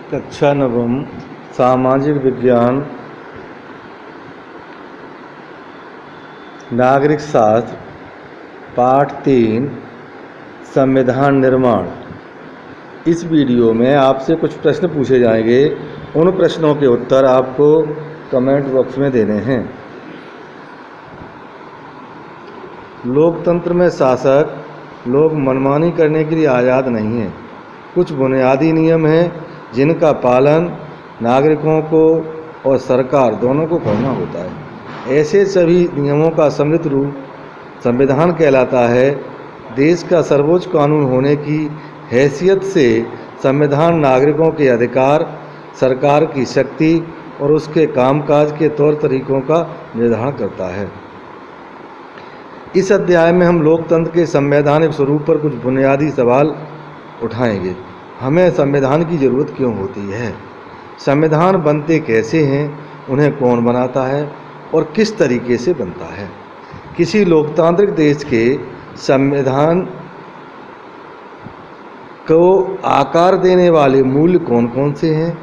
कक्षा नवम सामाजिक विज्ञान नागरिक शास्त्र पाठ 3 संविधान निर्माण। इस वीडियो में आपसे कुछ प्रश्न पूछे जाएंगे। उन प्रश्नों के उत्तर आपको कमेंट बॉक्स में देने हैं। लोकतंत्र में शासक लोग मनमानी करने के लिए आज़ाद नहीं हैं। कुछ बुनियादी नियम हैं जिनका पालन नागरिकों को और सरकार दोनों को करना होता है। ऐसे सभी नियमों का सम्मिलित रूप संविधान कहलाता है। देश का सर्वोच्च कानून होने की हैसियत से संविधान नागरिकों के अधिकार, सरकार की शक्ति और उसके कामकाज के तौर तरीकों का निर्धारण करता है। इस अध्याय में हम लोकतंत्र के संवैधानिक स्वरूप पर कुछ बुनियादी सवाल उठाएंगे। हमें संविधान की ज़रूरत क्यों होती है? संविधान बनते कैसे हैं? उन्हें कौन बनाता है और किस तरीके से बनता है? किसी लोकतांत्रिक देश के संविधान को आकार देने वाले मूल्य कौन कौन से हैं?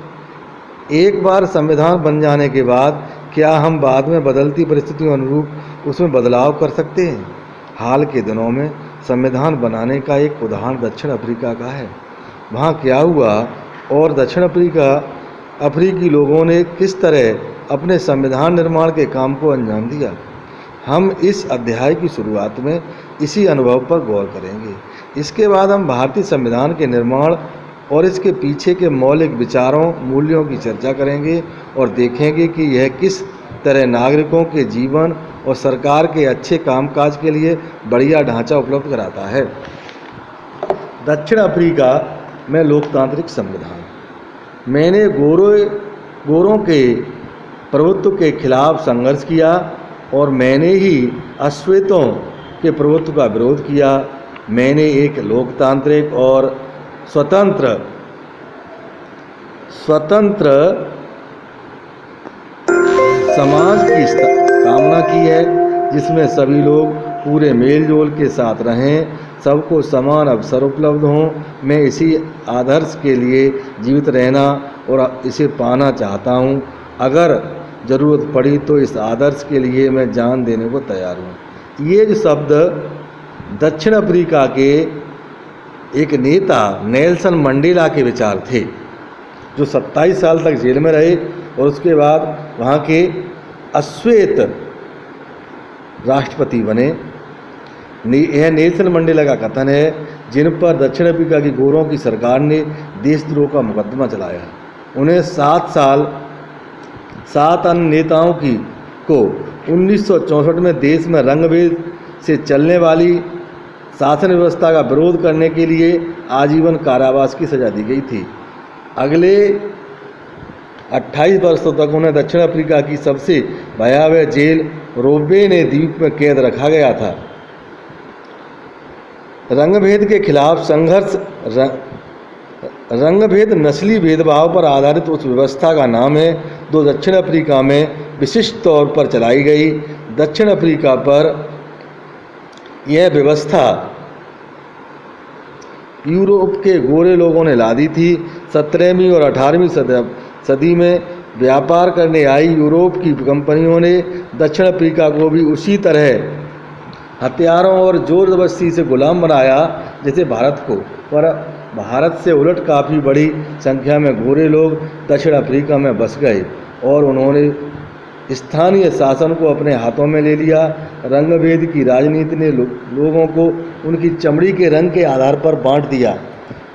एक बार संविधान बन जाने के बाद क्या हम बाद में बदलती परिस्थितियों अनुरूप उसमें बदलाव कर सकते हैं? हाल के दिनों में संविधान बनाने का एक उदाहरण दक्षिण अफ्रीका का है। वहाँ क्या हुआ और दक्षिण अफ्रीकी लोगों ने किस तरह अपने संविधान निर्माण के काम को अंजाम दिया। हम इस अध्याय की शुरुआत में इसी अनुभव पर गौर करेंगे। इसके बाद हम भारतीय संविधान के निर्माण और इसके पीछे के मौलिक विचारों, मूल्यों की चर्चा करेंगे और देखेंगे कि यह किस तरह नागरिकों के जीवन और सरकार के अच्छे कामकाज के लिए बढ़िया ढांचा उपलब्ध कराता है। दक्षिण अफ्रीका में लोकतांत्रिक संविधान। मैंने गोरों के प्रभुत्व के खिलाफ संघर्ष किया और मैंने ही अश्वेतों के प्रभुत्व का विरोध किया। मैंने एक लोकतांत्रिक और स्वतंत्र समाज की कामना की है जिसमें सभी लोग पूरे मेलजोल के साथ रहें, सबको समान अवसर उपलब्ध हों। मैं इसी आदर्श के लिए जीवित रहना और इसे पाना चाहता हूँ। अगर ज़रूरत पड़ी तो इस आदर्श के लिए मैं जान देने को तैयार हूँ। ये जो शब्द दक्षिण अफ्रीका के एक नेता नेल्सन मंडेला के विचार थे, जो 27 साल तक जेल में रहे और उसके बाद वहाँ के अश्वेत राष्ट्रपति बने। यह नेल्सन मंडेला का कथन है, जिन पर दक्षिण अफ्रीका की गोरों की सरकार ने देशद्रोह का मुकदमा चलाया। उन्हें 7 अन्य नेताओं को 1964 में देश में रंगभेद से चलने वाली शासन व्यवस्था का विरोध करने के लिए आजीवन कारावास की सजा दी गई थी। अगले 28 वर्षों तक उन्हें दक्षिण अफ्रीका की सबसे भयावह जेल रोबेने द्वीप में कैद रखा गया था। रंगभेद के खिलाफ संघर्ष रंगभेद नस्ली भेदभाव पर आधारित उस व्यवस्था का नाम है जो दक्षिण अफ्रीका में विशिष्ट तौर पर चलाई गई। दक्षिण अफ्रीका पर यह व्यवस्था यूरोप के गोरे लोगों ने लादी थी। 17वीं और 18वीं सदी में व्यापार करने आई यूरोप की कंपनियों ने दक्षिण अफ्रीका को भी उसी तरह हथियारों और जोर जबरदस्ती से गुलाम बनाया जैसे भारत को। पर भारत से उलट काफ़ी बड़ी संख्या में गोरे लोग दक्षिण अफ्रीका में बस गए और उन्होंने स्थानीय शासन को अपने हाथों में ले लिया। रंगभेद की राजनीति ने लोगों को उनकी चमड़ी के रंग के आधार पर बांट दिया।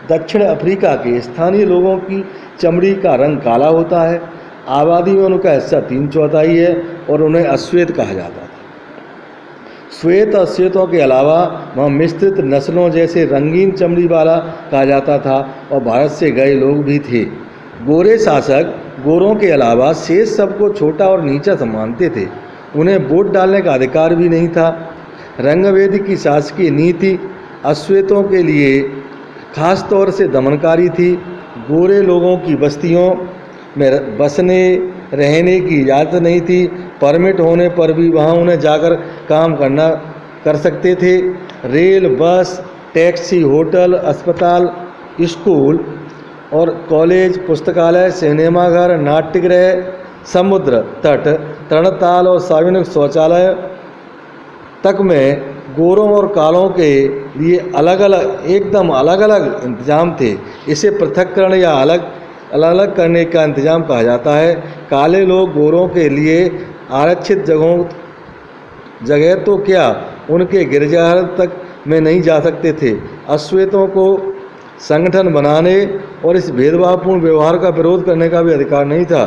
दक्षिण अफ्रीका के स्थानीय लोगों की चमड़ी का रंग काला होता है। आबादी में उनका हिस्सा 3/4 है और उन्हें अश्वेत कहा जाता था। श्वेत और श्वेतों के अलावा वहाँ मिश्रित नस्लों जैसे रंगीन चमड़ी वाला कहा जाता था और भारत से गए लोग भी थे। गोरे शासक गोरों के अलावा शेष सबको छोटा और नीचा मानते थे। उन्हें वोट डालने का अधिकार भी नहीं था। रंगभेद की शासकीय नीति अश्वेतों के लिए खास तौर से दमनकारी थी। गोरे लोगों की बस्तियों में बसने रहने की इजाज़त नहीं थी। परमिट होने पर भी वहाँ उन्हें जाकर काम कर सकते थे। रेल, बस, टैक्सी, होटल, अस्पताल, स्कूल और कॉलेज, पुस्तकालय, सिनेमाघर, नाट्यगृह, समुद्र तट, तरणताल और सार्वजनिक शौचालय तक में गोरों और कालों के लिए एकदम अलग अलग इंतजाम थे। इसे पृथक्करण या अलग अलग करने का इंतजाम कहा जाता है। काले लोग गोरों के लिए आरक्षित जगह तो क्या उनके गिरजाघर तक में नहीं जा सकते थे। अश्वेतों को संगठन बनाने और इस भेदभावपूर्ण व्यवहार का विरोध करने का भी अधिकार नहीं था।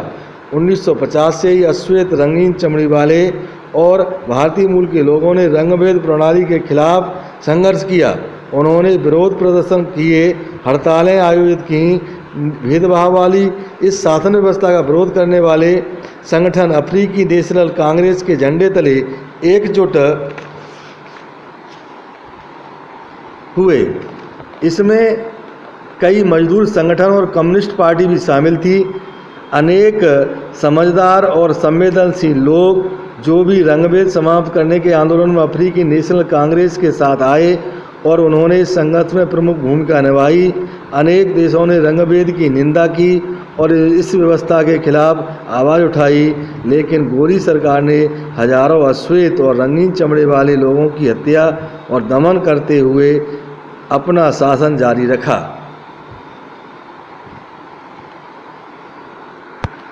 1950 से ही अश्वेत, रंगीन चमड़ी वाले और भारतीय मूल के लोगों ने रंगभेद प्रणाली के खिलाफ संघर्ष किया। उन्होंने विरोध प्रदर्शन किए, हड़तालें आयोजित की। भेदभाव वाली इस शासन व्यवस्था का विरोध करने वाले संगठन अफ्रीकी नेशनल कांग्रेस के झंडे तले एकजुट हुए। इसमें कई मजदूर संगठन और कम्युनिस्ट पार्टी भी शामिल थी। अनेक समझदार और संवेदनशील लोग जो भी रंगभेद समाप्त करने के आंदोलन में अफ्रीकी नेशनल कांग्रेस के साथ आए और उन्होंने इस संघर्ष में प्रमुख भूमिका निभाई। अनेक देशों ने रंगभेद की निंदा की और इस व्यवस्था के खिलाफ आवाज़ उठाई, लेकिन गोरी सरकार ने हजारों अश्वेत और रंगीन चमड़े वाले लोगों की हत्या और दमन करते हुए अपना शासन जारी रखा।